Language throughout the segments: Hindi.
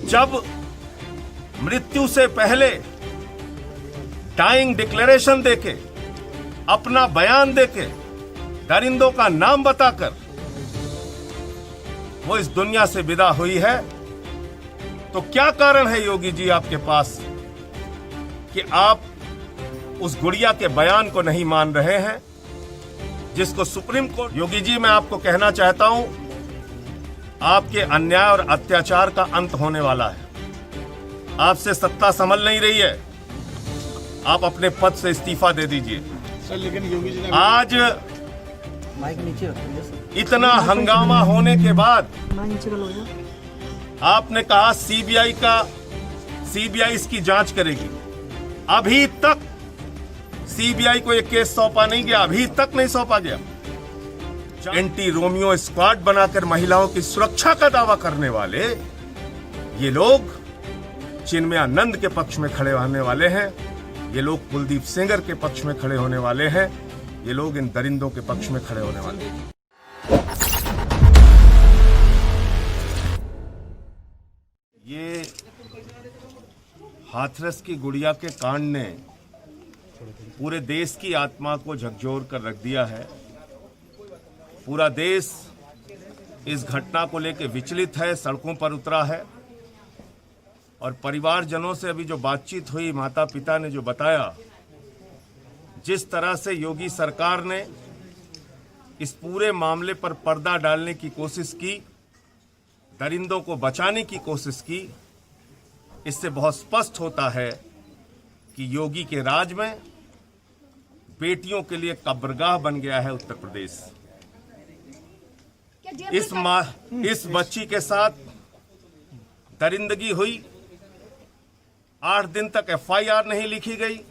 जब मृत्यु से पहले डाइंग डिक्लेरेशन देके, अपना बयान देके, दरिंदों का नाम बताकर वो इस दुनिया से विदा हुई है, तो क्या कारण है योगी जी आपके पास कि आप उस गुड़िया के बयान को नहीं मान रहे हैं, जिसको सुप्रीम कोर्ट। योगी जी, मैं आपको कहना चाहता हूं, आपके अन्याय और अत्याचार का अंत होने वाला है। आपसे सत्ता संभल नहीं रही है, आप अपने पद से इस्तीफा दे दीजिए। सर, लेकिन योगी जी ने आज माइक नीचे रखिए। इतना हंगामा होने के बाद नीचे का लोग आपने कहा सीबीआई इसकी जांच करेगी। अभी तक सीबीआई को यह केस सौंपा नहीं गया, अभी तक नहीं सौंपा गया। एंटी रोमियो स्क्वाड बनाकर महिलाओं की सुरक्षा का दावा करने वाले ये लोग चिन्मयानंद के पक्ष में खड़े होने वाले हैं, ये लोग कुलदीप सेंगर के पक्ष में खड़े होने वाले हैं, ये लोग इन दरिंदों के पक्ष में खड़े होने वाले हैं। ये हाथरस की गुड़िया के कांड ने पूरे देश की आत्मा को झकझोर कर रख दिया है। पूरा देश इस घटना को लेकर विचलित है, सड़कों पर उतरा है। और परिवारजनों से अभी जो बातचीत हुई, माता पिता ने जो बताया, जिस तरह से योगी सरकार ने इस पूरे मामले पर पर्दा डालने की कोशिश की, दरिंदों को बचाने की कोशिश की, इससे बहुत स्पष्ट होता है कि योगी के राज में बेटियों के लिए कब्रगाह बन गया है उत्तर प्रदेश। इस बच्ची के साथ दरिंदगी हुई, 8 दिन तक एफआईआर नहीं लिखी गई,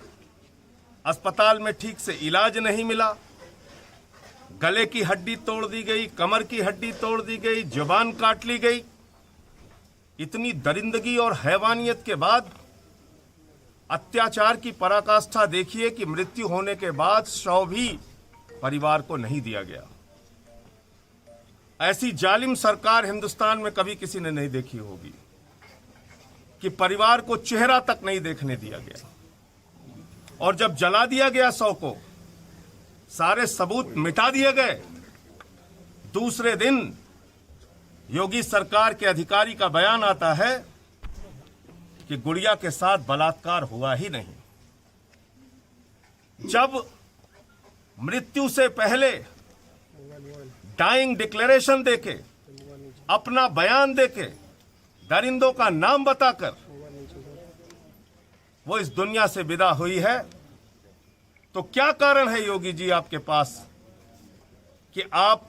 अस्पताल में ठीक से इलाज नहीं मिला, गले की हड्डी तोड़ दी गई, कमर की हड्डी तोड़ दी गई, जुबान काट ली गई। इतनी दरिंदगी और हैवानियत के बाद अत्याचार की पराकाष्ठा देखिए कि मृत्यु होने के बाद शव भी परिवार को नहीं दिया गया। ऐसी जालिम सरकार हिंदुस्तान में कभी किसी ने नहीं देखी होगी कि परिवार को चेहरा तक नहीं देखने दिया गया। और जब जला दिया गया शव को, सारे सबूत मिटा दिए गए, दूसरे दिन योगी सरकार के अधिकारी का बयान आता है कि गुड़िया के साथ बलात्कार हुआ ही नहीं। जब मृत्यु से पहले डाइंग डिक्लेरेशन देके, अपना बयान देके, दरिंदों का नाम बताकर वो इस दुनिया से विदा हुई है, तो क्या कारण है योगी जी आपके पास कि आप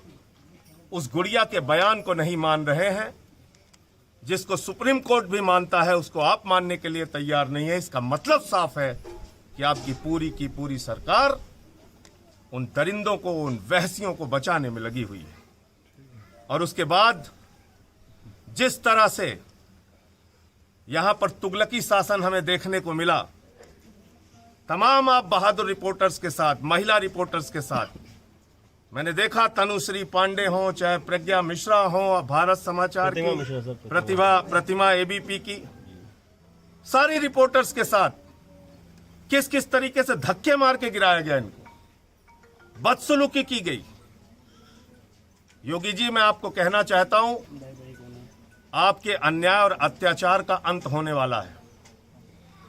उस गुड़िया के बयान को नहीं मान रहे हैं, जिसको सुप्रीम कोर्ट भी मानता है, उसको आप मानने के लिए तैयार नहीं है। इसका मतलब साफ है कि आपकी पूरी की पूरी सरकार उन दरिंदों को, उन वहसियों को बचाने में लगी हुई है। और उसके बाद जिस तरह से यहां पर तुगलकी शासन हमें देखने को मिला, तमाम आप बहादुर रिपोर्टर्स के साथ, महिला रिपोर्टर्स के साथ, मैंने देखा तनुश्री पांडे हो, चाहे प्रज्ञा मिश्रा हो, भारत समाचार की प्रतिमा एबीपी की, सारी रिपोर्टर्स के साथ किस किस तरीके से धक्के मार के गिराया गया, इनको बदसलूकी की गई। योगी जी, मैं आपको कहना चाहता हूं, आपके अन्याय और अत्याचार का अंत होने वाला है।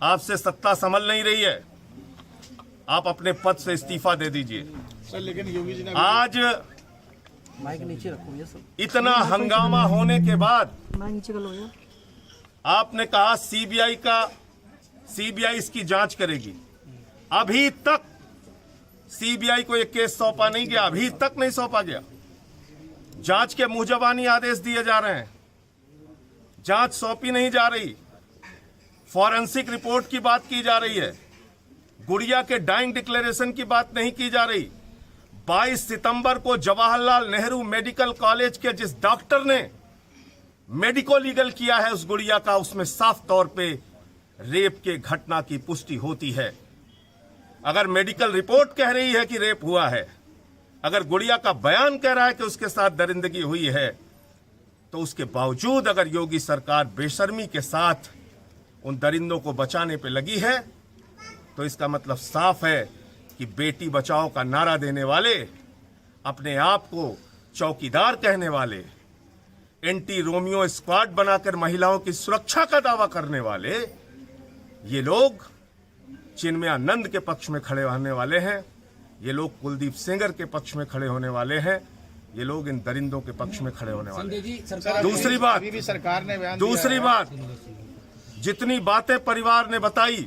आपसे सत्ता संभल नहीं रही है, आप अपने पद से इस्तीफा दे दीजिए। सर, लेकिन योगी जी ने आज माइक नीचे रखिए सर। इतना हंगामा होने के बाद माइक नीचे का लोग आपने कहा सीबीआई इसकी जांच करेगी। अभी तक सीबीआई को यह केस सौंपा नहीं गया, अभी तक नहीं सौंपा गया। जांच के मुंहजबानी आदेश दिए जा रहे हैं, जांच सौंपी नहीं जा रही, फॉरेंसिक रिपोर्ट की बात की जा रही है, गुड़िया के डाइंग डिक्लेरेशन की बात नहीं की जा रही। 22 सितंबर को जवाहरलाल नेहरू मेडिकल कॉलेज के जिस डॉक्टर ने मेडिको लीगल किया है उस गुड़िया का, उसमें साफ तौर पे रेप के घटना की पुष्टि होती है। अगर मेडिकल रिपोर्ट कह रही है कि रेप हुआ है, अगर गुड़िया का बयान कह रहा है कि उसके साथ दरिंदगी हुई है, तो उसके बावजूद अगर योगी सरकार बेशर्मी के साथ उन दरिंदों को बचाने पे लगी है तो इसका मतलब साफ है कि बेटी बचाओ का नारा देने वाले, अपने आप को चौकीदार कहने वाले, एंटी रोमियो स्क्वाड बनाकर महिलाओं की सुरक्षा का दावा करने वाले, ये लोग चिन्मयानंद के पक्ष में खड़े होने वाले हैं, ये लोग कुलदीप सेंगर के पक्ष में खड़े होने वाले हैं, ये लोग इन दरिंदों के पक्ष में खड़े होने वाले हैं। दूसरी बात, अभी भी सरकार ने बयान दूसरी बात, जितनी बातें परिवार ने बताई,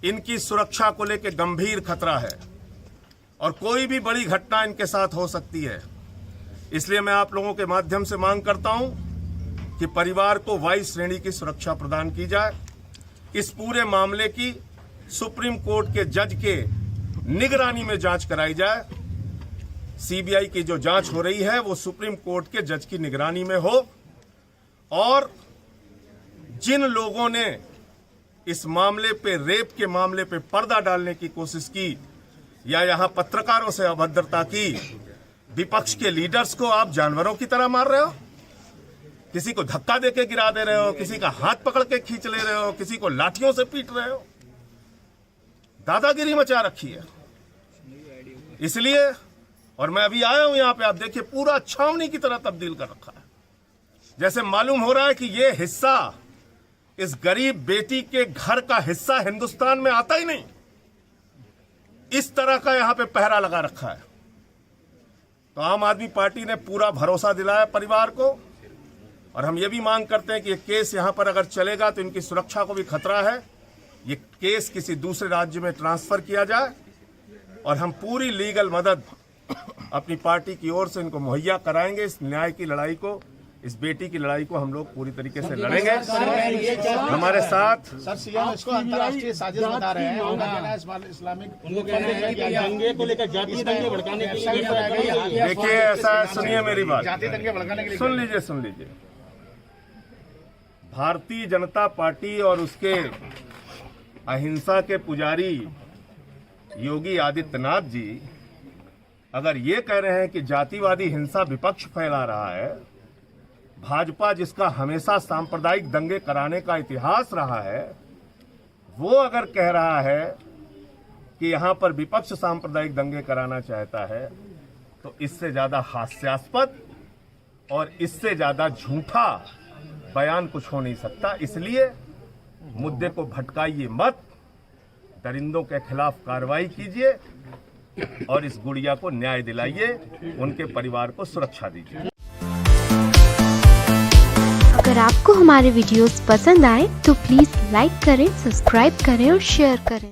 इनकी सुरक्षा को लेकर गंभीर खतरा है और कोई भी बड़ी घटना इनके साथ हो सकती है। इसलिए मैं आप लोगों के माध्यम से मांग करता हूं कि परिवार को वायु श्रेणी की सुरक्षा प्रदान की जाए। इस पूरे मामले की सुप्रीम कोर्ट के जज के निगरानी में जांच कराई जाए। सीबीआई की जो जांच हो रही है वो सुप्रीम कोर्ट के जज की निगरानी में हो और जिन लोगों ने इस मामले पे, रेप के मामले पे पर्दा डालने की कोशिश की या यहां पत्रकारों से अभद्रता की, विपक्ष के लीडर्स को आप जानवरों की तरह मार रहे हो, किसी को धक्का देके गिरा दे रहे हो, किसी का हाथ पकड़ के खींच ले रहे हो, किसी को लाठियों से पीट रहे हो, दादागिरी मचा रखी है। इसलिए, और मैं अभी आया हूं यहां पे, आप देखिए पूरा छावनी की तरह तब्दील कर रखा है। जैसे मालूम हो रहा है कि ये हिस्सा, इस गरीब बेटी के घर का हिस्सा हिंदुस्तान में आता ही नहीं। इस तरह का यहां पे पहरा लगा रखा है। तो आम आदमी पार्टी ने पूरा भरोसा दिलाया परिवार को और हम ये भी मांग करते हैं कि ये केस यहां पर अगर चलेगा तो इनकी सुरक्षा को भी खतरा है। ये केस किसी दूसरे राज्य में ट्रांसफर किया जाए और हम पूरी लीगल मदद अपनी पार्टी की ओर से इनको मुहैया कराएंगे। इस न्याय की लड़ाई को, इस बेटी की लड़ाई को हम लोग पूरी तरीके से लड़ेंगे। हमारे साथ सर सीएम इसको अंतर्राष्ट्रीय साजिश बता रहे हैं। उनका कहना है इस्लामिक दंगे को लेकर जातीय दंगे भड़काने के लिए। देखिए ऐसा है, सुनिए मेरी बात, जातीय दंगे भड़काने के लिए सुन लीजिए। भारतीय जनता पार्टी और उसके अहिंसा के पुजारी योगी आदित्यनाथ जी अगर ये कह रहे हैं कि जातिवादी हिंसा विपक्ष फैला रहा है, भाजपा जिसका हमेशा सांप्रदायिक दंगे कराने का इतिहास रहा है, वो अगर कह रहा है कि यहां पर विपक्ष सांप्रदायिक दंगे कराना चाहता है, तो इससे ज्यादा हास्यास्पद और इससे ज्यादा झूठा बयान कुछ हो नहीं सकता। इसलिए मुद्दे को भटकाइए मत, दरिंदों के खिलाफ कार्रवाई कीजिए और इस गुड़िया को न्याय दिलाइए, उनके परिवार को सुरक्षा दीजिए। अगर आपको हमारे वीडियोस पसंद आए तो प्लीज लाइक करें, सब्सक्राइब करें और शेयर करें।